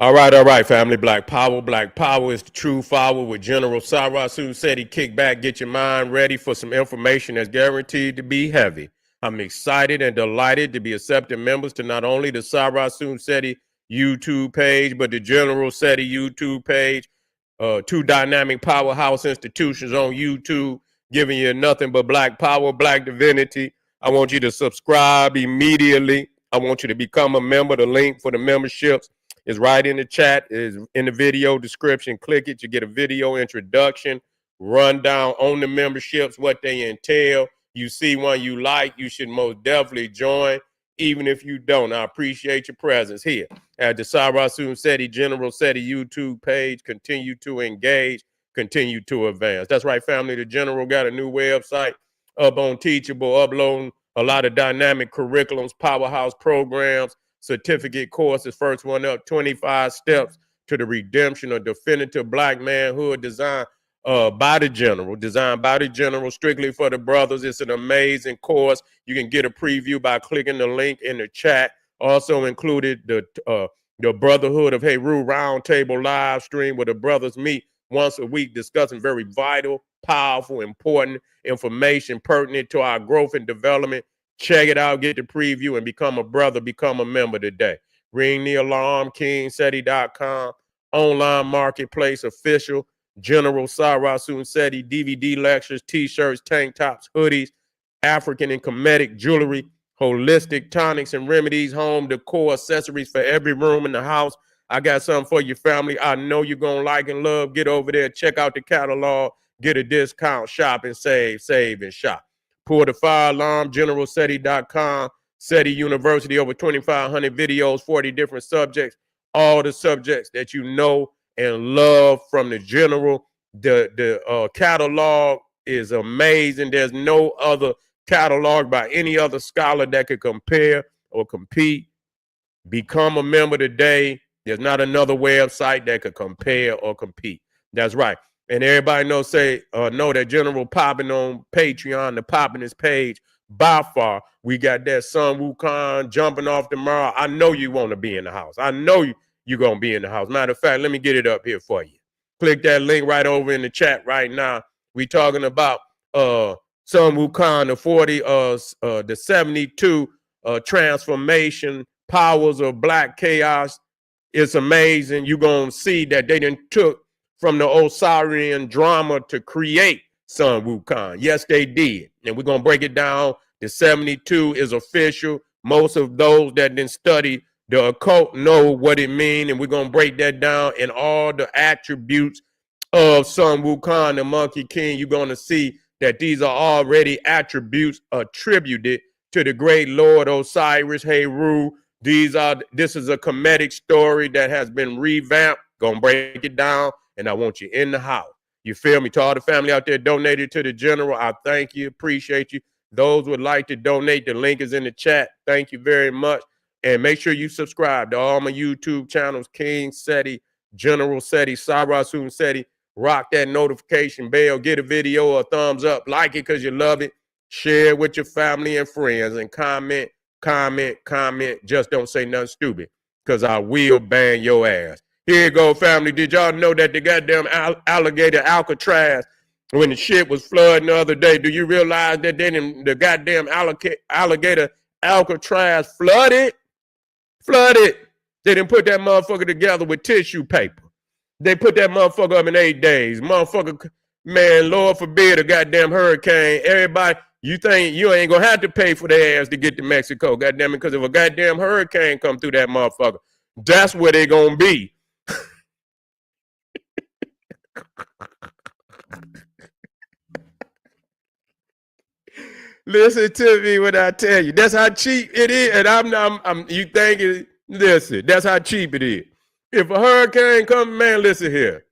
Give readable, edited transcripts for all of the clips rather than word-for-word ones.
All right, family. Black Power. Black Power is the true power with General Sarasu said he kick back, get your mind ready for some information that's guaranteed to be heavy. I'm excited and delighted to be accepting members to not only the Sarasu Seti YouTube page, but the General Seti YouTube page. Two dynamic powerhouse institutions on YouTube, giving you nothing but black power, black divinity. I want you to subscribe immediately. I want you to become a member. The link for the memberships is right in the chat, is in the video description. Click it. You get a video introduction, rundown on the memberships, what they entail. You see one you like, you should most definitely join. Even if you don't, I appreciate your presence here at the Sarasu Seti General Seti YouTube page. Continue to engage, continue to advance. That's right, family. The General got a new website up on Teachable, uploading a lot of dynamic curriculums, powerhouse programs, certificate courses. First one up, 25 steps to the redemption of definitive black manhood, designed by the General, strictly for the brothers. It's an amazing course. You can get a preview by clicking the link in the chat. Also included the Brotherhood of Heru Roundtable live stream where the brothers meet once a week discussing very vital, powerful, important information pertinent to our growth and development. Check it out, get the preview, and become a brother, become a member today. Ring the alarm, kingseti.com, online marketplace, official, General Sarasu Seti, DVD lectures, t-shirts, tank tops, hoodies, African and Kemetic jewelry, holistic tonics and remedies, home decor, accessories for every room in the house. I got something for your family. I know you're going to like and love. Get over there, check out the catalog, get a discount, shop and save and shop. Pull the fire alarm, generalseti.com, Seti University, over 2,500 videos, 40 different subjects, all the subjects that you know and love from the General. The catalog is amazing. There's no other catalog by any other scholar that could compare or compete. Become a member today. There's not another website that could compare or compete. That's right. And everybody know that General popping on Patreon, the poppinest page by far. We got that Sun Wukong jumping off tomorrow. I know you want to be in the house. I know you're going to be in the house. Matter of fact, let me get it up here for you. Click that link right over in the chat right now. We talking about Sun Wukong, the 72 transformation powers of black chaos. It's amazing. You're going to see that they didn't took from the Osirian drama to create Sun Wukong. Yes, they did. And we're going to break it down. The 72 is official. Most of those that didn't study the occult know what it means. And we're going to break that down in all the attributes of Sun Wukong, the Monkey King. You're going to see that these are already attributes attributed to the great Lord Osiris Heru. This is a Kemetic story that has been revamped. Gonna break it down, and I want you in the house. You feel me? To all the family out there donated to the General, I thank you, appreciate you. Those would like to donate, the link is in the chat. Thank you very much. And make sure you subscribe to all my YouTube channels, King Seti, General Seti, Sarasun Seti. Rock that notification bell, get a video a thumbs up, like it because you love it. Share it with your family and friends, and comment. Just don't say nothing stupid, because I will ban your ass. Here you go, family. Did y'all know that the goddamn alligator Alcatraz, when the shit was flooding the other day, do you realize that the goddamn alligator Alcatraz flooded? They didn't put that motherfucker together with tissue paper. They put that motherfucker up in 8 days. Motherfucker, man, Lord forbid a goddamn hurricane. Everybody, you think you ain't gonna have to pay for their ass to get to Mexico, goddamn it, because if a goddamn hurricane come through that motherfucker, that's where they gonna be. Listen to me when I tell you. That's how cheap it is. And you think it, listen, that's how cheap it is. If a hurricane comes, man, listen here.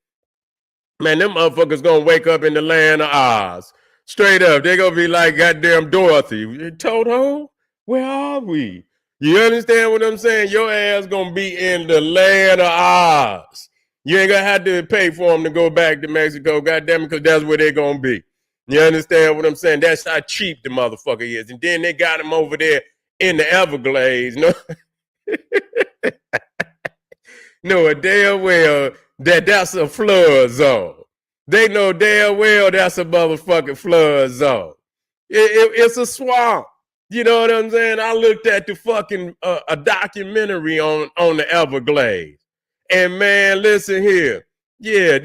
Man, them motherfuckers gonna wake up in the land of Oz. Straight up. They gonna be like goddamn Dorothy. Toto, where are we? You understand what I'm saying? Your ass gonna be in the land of Oz. You ain't gonna have to pay for them to go back to Mexico, goddamn it, because that's where they're gonna be. You understand what I'm saying? That's how cheap the motherfucker is. And then they got him over there in the Everglades. No, know damn well that that's a flood zone. They know damn well that's a motherfucking flood zone. It's a swamp. You know what I'm saying? I looked at the fucking a documentary on the Everglades, and man, listen here. Yeah,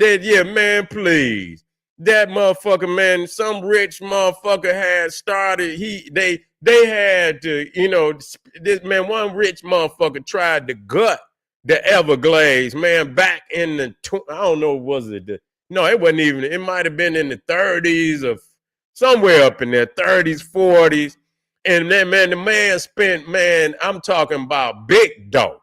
man, please. That motherfucker, man, some rich motherfucker had started. They had to, you know, this man, one rich motherfucker tried to gut the Everglades, man, back in the I don't know, was it the no, it wasn't even. It might have been in the 30s or somewhere up in there, 30s, 40s. And then, man, the man spent, man, I'm talking about big dough.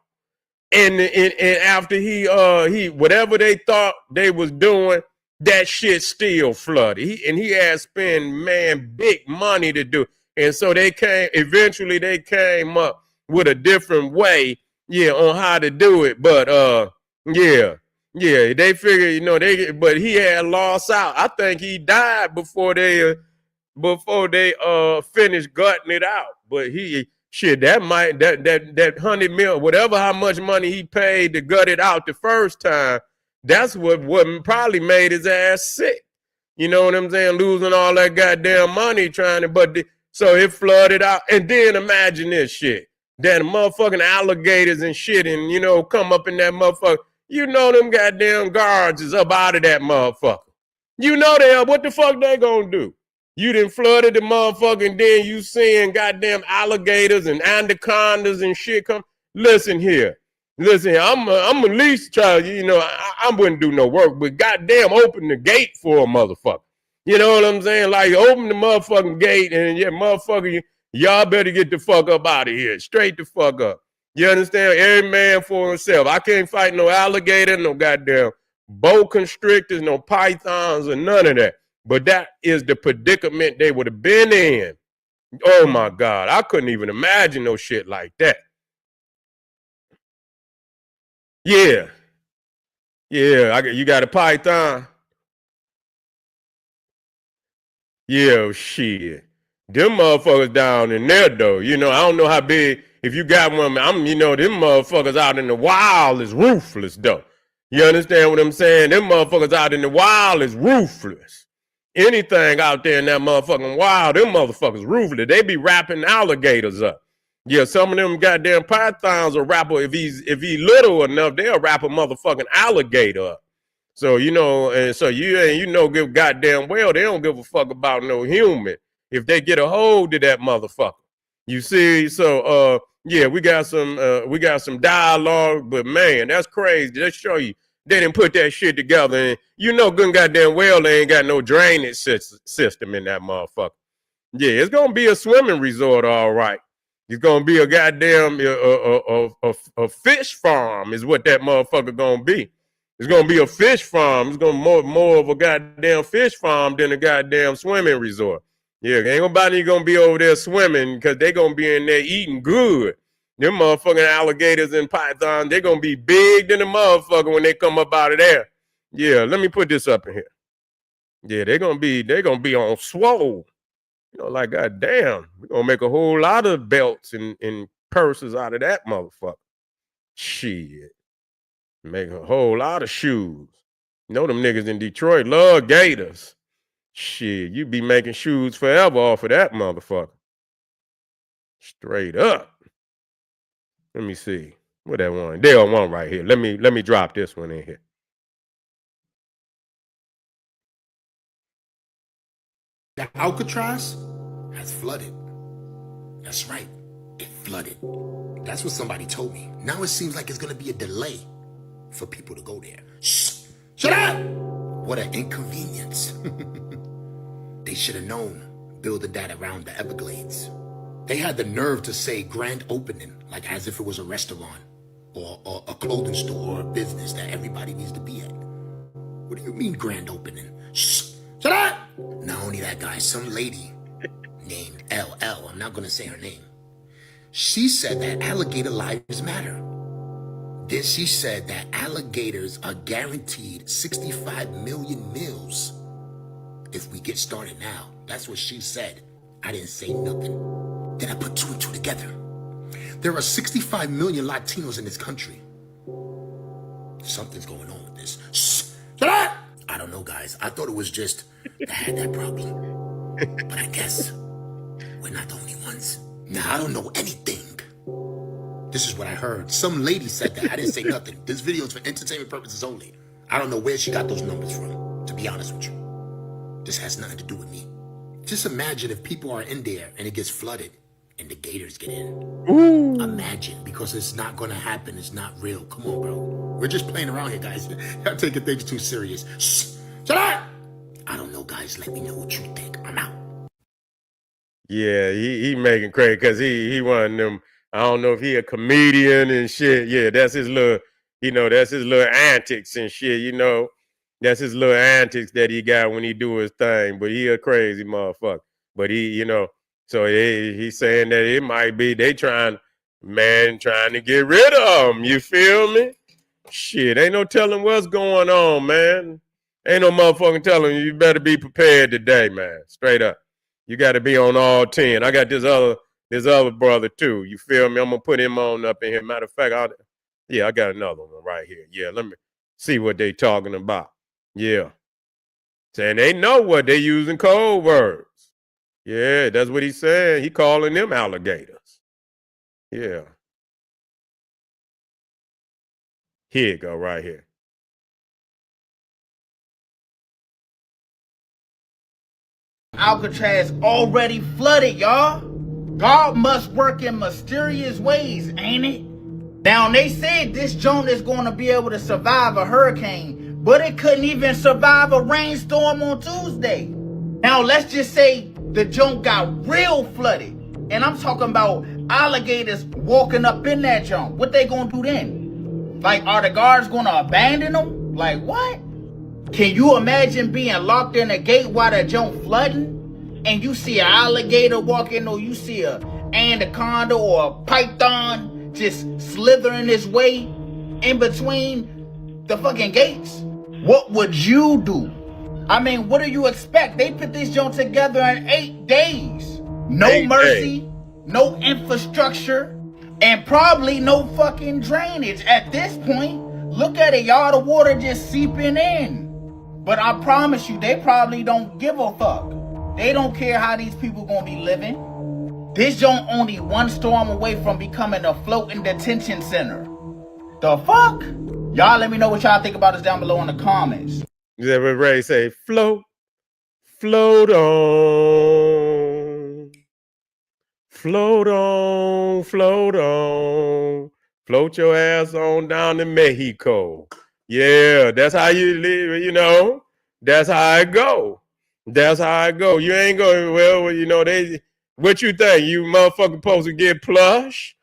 And after he whatever they thought they was doing, that shit still flooded. He had spent, man, big money to do. And so eventually they came up with a different way, yeah, on how to do it. But yeah, they figured, you know, but he had lost out. I think he died before they finished gutting it out. But that 100 mil, whatever how much money he paid to gut it out the first time, that's what probably made his ass sick. You know what I'm saying? Losing all that goddamn money trying to, so it flooded out. And then imagine this shit. That motherfucking alligators and shit and, you know, come up in that motherfucker. You know them goddamn guards is up out of that motherfucker. You know what the fuck they gonna do? You done flooded the motherfucker and then you seeing goddamn alligators and anacondas and shit come. Listen here. I'm at least try, you know, I wouldn't do no work, but goddamn open the gate for a motherfucker. You know what I'm saying? Like open the motherfucking gate and yeah, motherfucker, y'all better get the fuck up out of here. Straight the fuck up. You understand? Every man for himself. I can't fight no alligator, no goddamn boa constrictors, no pythons or none of that. But that is the predicament they would have been in. Oh my God. I couldn't even imagine no shit like that. Yeah. Yeah. You got a python? Yeah, shit. Them motherfuckers down in there though. You know, I don't know how big, if you got one, you know, them motherfuckers out in the wild is ruthless though. You understand what I'm saying? Them motherfuckers out in the wild is ruthless. Anything out there in that motherfucking wild, them motherfuckers ruthless. They be wrapping alligators up. Yeah, some of them goddamn pythons will wrap, if he little enough, they'll wrap a motherfucking alligator up. So, you know, and so you know, give goddamn well, they don't give a fuck about no human if they get a hold of that motherfucker. You see, so yeah, we got some dialogue, but man, that's crazy. Just show you they didn't put that shit together, and you know, good goddamn well they ain't got no drainage system in that motherfucker. Yeah, it's gonna be a swimming resort, all right. It's gonna be a goddamn a fish farm, is what that motherfucker gonna be. It's gonna be a fish farm. It's gonna more of a goddamn fish farm than a goddamn swimming resort. Yeah, ain't nobody gonna be over there swimming because they gonna be in there eating good. Them motherfucking alligators and pythons, they gonna be big than a motherfucker when they come up out of there. Yeah, let me put this up in here. Yeah, they gonna be on swole. You know, like goddamn, we're gonna make a whole lot of belts and purses out of that motherfucker. Shit. Make a whole lot of shoes. You know them niggas in Detroit love gators. Shit, you be making shoes forever off of that motherfucker. Straight up. Let me see. What that one? They got one right here. Let me drop this one in here. The Alcatraz has flooded. That's right. It flooded. That's what somebody told me. Now it seems like it's going to be a delay for people to go there. Shh! Shut up! What an inconvenience. They should have known building that around the Everglades. They had the nerve to say grand opening, like as if it was a restaurant or a clothing store or a business that everybody needs to be at. What do you mean grand opening? Shh! Shut up! Not only that, guy, some lady named LL, I'm not going to say her name, she said that alligator lives matter. Then she said that alligators are guaranteed 65 million meals if we get started now. That's what she said. I didn't say nothing. Then I put two and two together. There are 65 million Latinos in this country. Something's going on with this. Shut up! I don't know, guys. I thought it was just that I had that problem. But I guess we're not the only ones. Now, I don't know anything. This is what I heard. Some lady said that. I didn't say nothing. This video is for entertainment purposes only. I don't know where she got those numbers from, to be honest with you. This has nothing to do with me. Just imagine if people are in there and it gets flooded and the gators get in. Ooh. Imagine, because it's not going to happen. It's not real. Come on, bro. We're just playing around here, guys. Y'all taking things too serious. Shut up! I don't know, guys. Let me know what you think. I'm out. Yeah, he making crazy because he one of them. I don't know if he a comedian and shit. Yeah, that's his little, that's his little antics and shit, That's his little antics that he got when he do his thing. But he a crazy motherfucker. But he, so he's saying that it might be they trying to get rid of him. You feel me? Shit, ain't no telling what's going on, man. Ain't no motherfucking telling you better be prepared today, man. Straight up. You got to be on all 10. I got this other brother too. You feel me? I'm gonna put him on up in here. Matter of fact, I got another one right here. Yeah, let me see what they talking about. Yeah, saying they know what they using code words. Yeah, that's what he's saying. He calling them alligators. Yeah. Here you go, right here. Alcatraz already flooded, y'all. God must work in mysterious ways, ain't it? Now, they said this joint is going to be able to survive a hurricane, but it couldn't even survive a rainstorm on Tuesday. Now, let's just say the joint got real flooded, and I'm talking about alligators walking up in that joint. What they going to do then? Like, are the guards going to abandon them? Like, what? Can you imagine being locked in a gate while the joint flooding, and you see an alligator walking, or you see a anaconda or a python just slithering its way in between the fucking gates? What would you do? I mean, what do you expect? They put this joint together in 8 days. No mercy, no infrastructure, and probably no fucking drainage at this point. Look at it, y'all. The water just seeping in. But I promise you, they probably don't give a fuck. They don't care how these people gonna be living. This joint only one storm away from becoming a floating detention center. The fuck? Y'all let me know what y'all think about this down below in the comments. Yeah, what Ray say, float on. Float on, float on. Float your ass on down to Mexico. Yeah, that's how you live, That's how I go. That's how I go. You ain't going, what you think? You motherfucker supposed to get plush?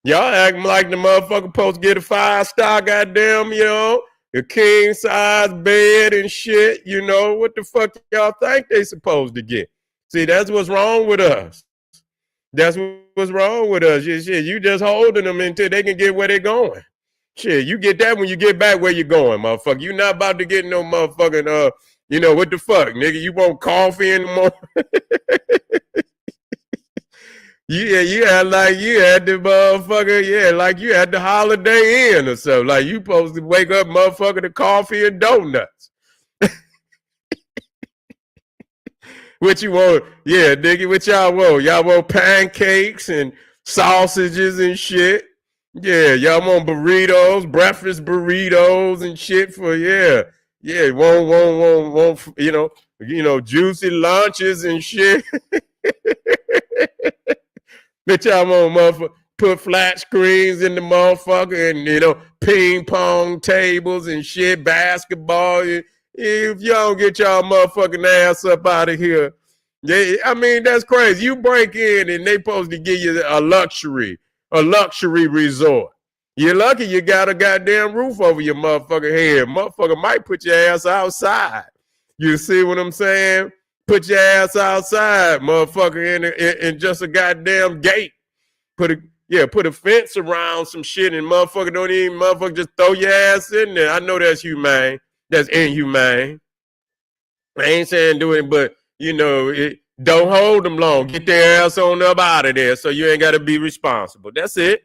Y'all acting like the motherfucker supposed to get a 5-star goddamn, a king size bed and shit, what the fuck y'all think they supposed to get? See, that's what's wrong with us. That's what's wrong with us. Shit, you just holding them until they can get where they're going. Shit, you get that when you get back where you're going, motherfucker. You not about to get no motherfucking, what the fuck, nigga? You want coffee in the morning? You had like you had the motherfucker, like you had the Holiday Inn or something. Like you supposed to wake up, motherfucker, to coffee and donuts. What you want? Yeah, nigga, what y'all want? Y'all want pancakes and sausages and shit? Yeah, y'all want burritos, breakfast burritos and shit for want juicy lunches and shit. Bitch, y'all want motherfucker put flat screens in the motherfucker and ping pong tables and shit, basketball. If y'all don't get y'all motherfucking ass up out of here, I mean that's crazy. You break in and they supposed to give you a luxury resort. You're lucky you got a goddamn roof over your motherfucking head. Motherfucker might put your ass outside. You see what I'm saying? Put your ass outside, motherfucker, in just a goddamn gate. Put a fence around some shit and motherfucker just throw your ass in there. I know that's humane. That's inhumane. I ain't saying do it, but don't hold them long. Get their ass on up out of there so you ain't got to be responsible. That's it.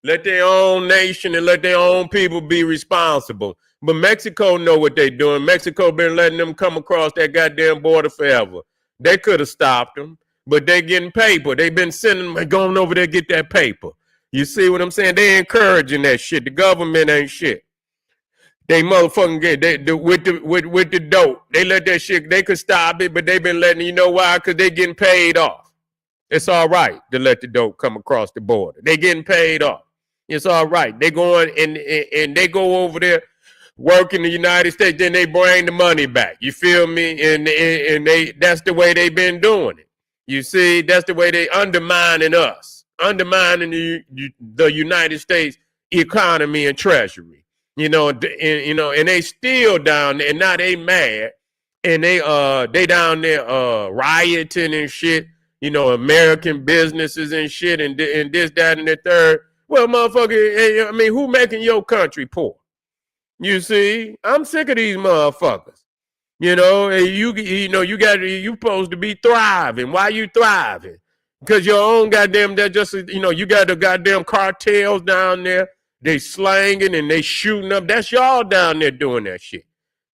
Let their own nation and let their own people be responsible. But Mexico know what they're doing. Mexico been letting them come across that goddamn border forever. They could have stopped them, but they getting paper. They've been sending them, going over there get that paper. You see what I'm saying? They encouraging that shit. The government ain't shit. They motherfucking with the dope. They let that shit. They could stop it, but they been letting, you know why? Because they getting paid off. It's all right to let the dope come across the border. They getting paid off. It's all right. They going and they go over there, work in the United States, then they bring the money back. You feel me? And they that's the way they been doing it. You see, that's the way they undermining us, undermining the United States economy and treasury. And they still down there, and now they mad, and they down there rioting and shit. American businesses and shit, and this, that, and the third. Well, motherfucker, I mean, who making your country poor? You see, I'm sick of these motherfuckers. You supposed to be thriving. Why you thriving? Because your own goddamn, that just, you got the goddamn cartels down there. They slanging and they shooting up. That's y'all down there doing that shit.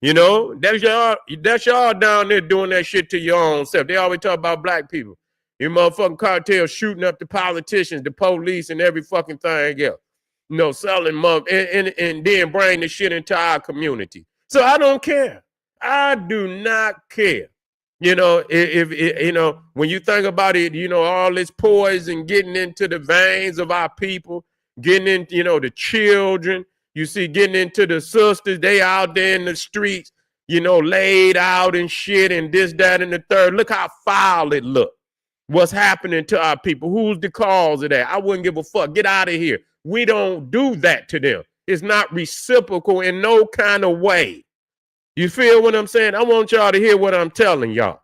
That's y'all down there doing that shit to your own self. They always talk about black people. You motherfucking cartels shooting up the politicians, the police, and every fucking thing else. Selling and then bring the shit into our community. So I don't care. I do not care. If when you think about it, all this poison getting into the veins of our people, getting into, the children, you see, getting into the sisters, they out there in the streets, laid out and shit and this, that, and the third. Look how foul it look. What's happening to our people? Who's the cause of that? I wouldn't give a fuck. Get out of here. We don't do that to them. It's not reciprocal in no kind of way. You feel what I'm saying? I want y'all to hear what I'm telling y'all.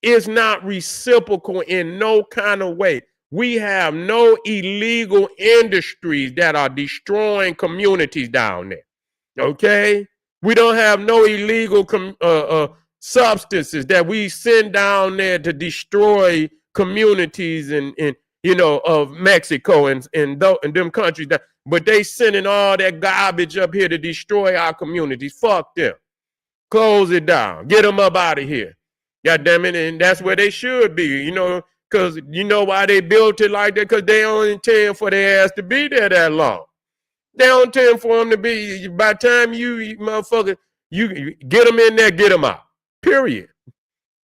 It's not reciprocal in no kind of way. We have no illegal industries that are destroying communities down there. Okay? We don't have no illegal substances that we send down there to destroy communities of Mexico and them countries. But they sending all that garbage up here to destroy our communities. Fuck them. Close it down. Get them up out of here. God damn it. And that's where they should be, because you know why they built it like that? Because they don't intend for their ass to be there that long. They don't intend for them to be, by the time you motherfucker, you get them in there, get them out. Period.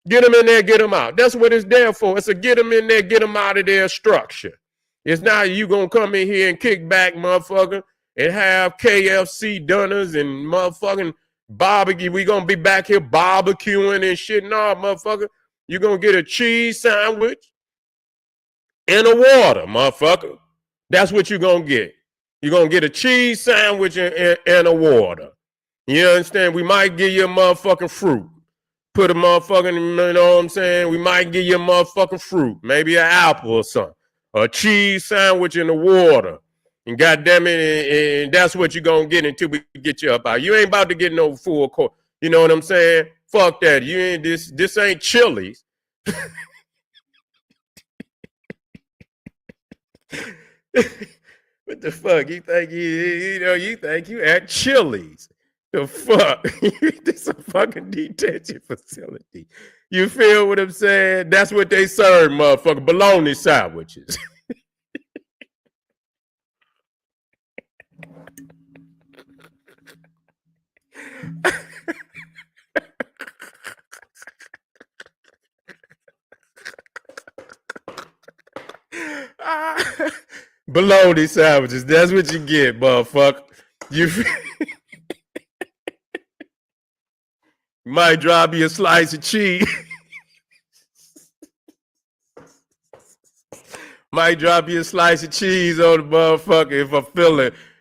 Get them in there, get them out. That's what it's there for. It's a get them in there, get them out of their structure. It's not you going to come in here and kick back, motherfucker, and have KFC dinners and motherfucking barbecue. We going to be back here barbecuing and shit. No, motherfucker. You're going to get a cheese sandwich and a water, motherfucker. That's what you're going to get. You're going to get a cheese sandwich and a water. You understand? We might give you a motherfucking fruit. Put a motherfucking, you know what I'm saying? We might give you a motherfucking fruit. Maybe an apple or something. A cheese sandwich and a water. And goddamn it, and that's what you're going to get until we get you up out. You ain't about to get no full court. You know what I'm saying? Fuck that. You ain't this ain't Chili's. What the fuck? You think you think you at Chili's? The fuck? This a fucking detention facility. You feel what I'm saying? That's what they serve, motherfucker. Bologna sandwiches. Bologna sandwiches. That's what you get, motherfucker. You might drop you a slice of cheese. Might drop you a slice of cheese on the motherfucker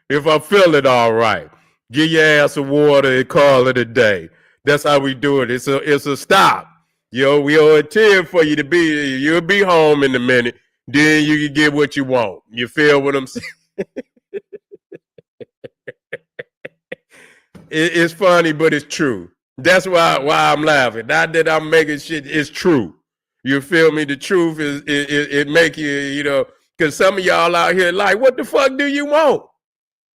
if I feel it all right. Give your ass a water and call it a day. That's how we do it. It's a stop. We owe a 10 for you to be. You'll be home in a minute. Then you can get what you want. You feel what I'm saying? It's funny, but it's true. That's why I'm laughing. Not that I'm making shit. It's true. You feel me? The truth is it make you, Because some of y'all out here like, what the fuck do you want?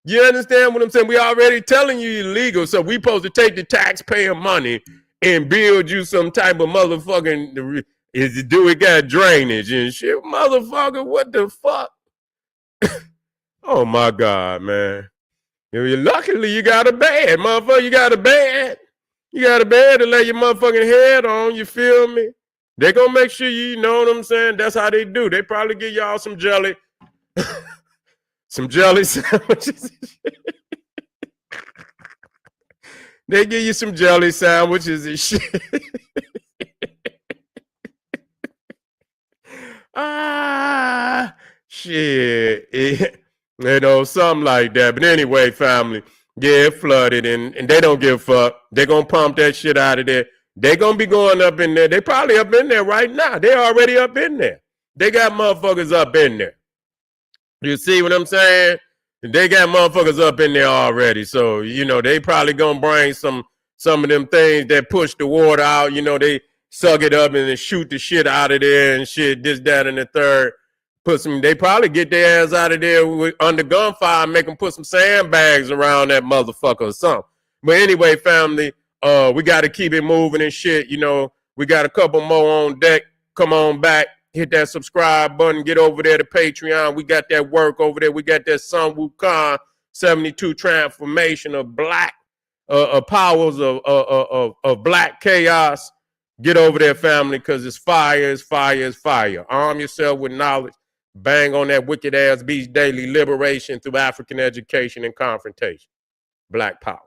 You understand what I'm saying? We already telling you illegal, so we supposed to take the taxpayer money and build you some type of motherfucking, we got drainage and shit. Motherfucker, what the fuck? Oh my God, man. Luckily, you got a bed, motherfucker. You got a bed. You got a bed to lay your motherfucking head on, you feel me? They gonna make sure you know what I'm saying? That's how they do. They probably give y'all some jelly. Some jelly sandwiches. They give you some jelly sandwiches and shit. Shit. You know, something like that. But anyway, family, yeah, it flooded, and they don't give a fuck. They're going to pump that shit out of there. They're going to be going up in there. They probably up in there right now. They already up in there. They got motherfuckers up in there. You see what I'm saying? They got motherfuckers up in there already. So, you know, they probably going to bring some of them things that push the water out. You know, they suck it up and then shoot the shit out of there and shit, this, that, and the third. They probably get their ass out of there under gunfire and make them put some sandbags around that motherfucker or something. But anyway, family, we got to keep it moving and shit. You know, we got a couple more on deck. Come on back. Hit that subscribe button. Get over there to Patreon. We got that work over there. We got that Sun Wukong 72 transformation of black powers of black chaos. Get over there, family, because it's fire, it's fire, it's fire. Arm yourself with knowledge. Bang on that wicked ass beast daily liberation through African education and confrontation. Black power.